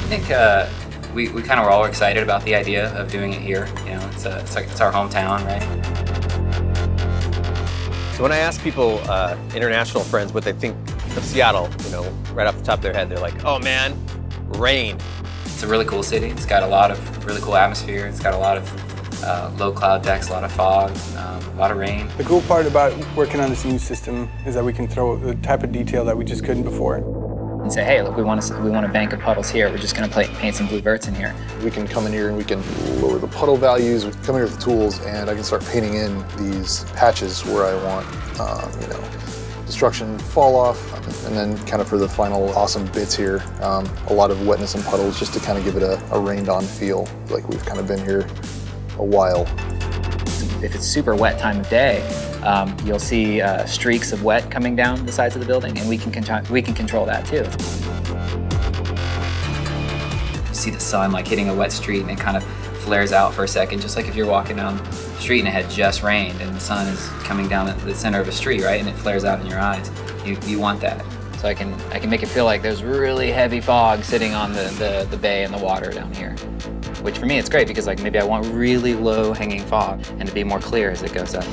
I think we kind of were all excited about the idea of doing it here. You know, it's our hometown, right? So when I ask people, international friends, what they think of Seattle, you know, right off the top of their head, they're like, oh man, rain. It's a really cool city. It's got a lot of really cool atmosphere. It's got a lot of low cloud decks, a lot of fog, a lot of rain. The cool part about working on this new system is that we can throw the type of detail that we just couldn't before. And say, hey, look, we want a bank of puddles here. We're just going to paint some blue verts in here. We can come in here and we can lower the puddle values. We can come in here with the tools, and I can start painting in these patches where I want, you know, destruction, fall off, and then kind of for the final awesome bits here, a lot of wetness and puddles just to kind of give it a rained-on feel, like we've kind of been here a while. If it's super wet time of day, you'll see streaks of wet coming down the sides of the building, and we can control that too. You see the sun like hitting a wet street, and it kind of flares out for a second, just like if you're walking down the street and it had just rained and the sun is coming down the center of a street, right? And it flares out in your eyes. You want that. So I can make it feel like there's really heavy fog sitting on the bay and the water down here. Which for me it's great because like maybe I want really low hanging fog and to be more clear as it goes up.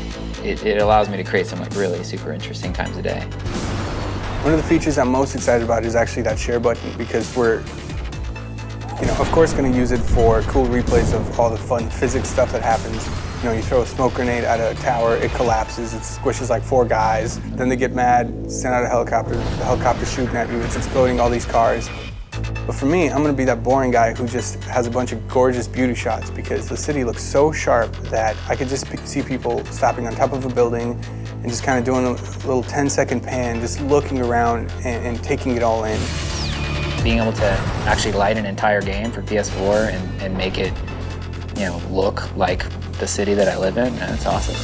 It allows me to create some like really super interesting times of day. One of the features I'm most excited about is actually that share button, because we're, you know, of course going to use it for cool replays of all the fun physics stuff that happens. You know, you throw a smoke grenade at a tower, it collapses, it squishes like 4 guys, then they get mad, send out a helicopter, the helicopter's shooting at you, it's exploding all these cars. But for me, I'm going to be that boring guy who just has a bunch of gorgeous beauty shots, because the city looks so sharp that I could just see people stopping on top of a building and just kind of doing a little 10-second pan, just looking around and taking it all in. Being able to actually light an entire game for PS4 and make it, you know, look like the city that I live in, that's awesome.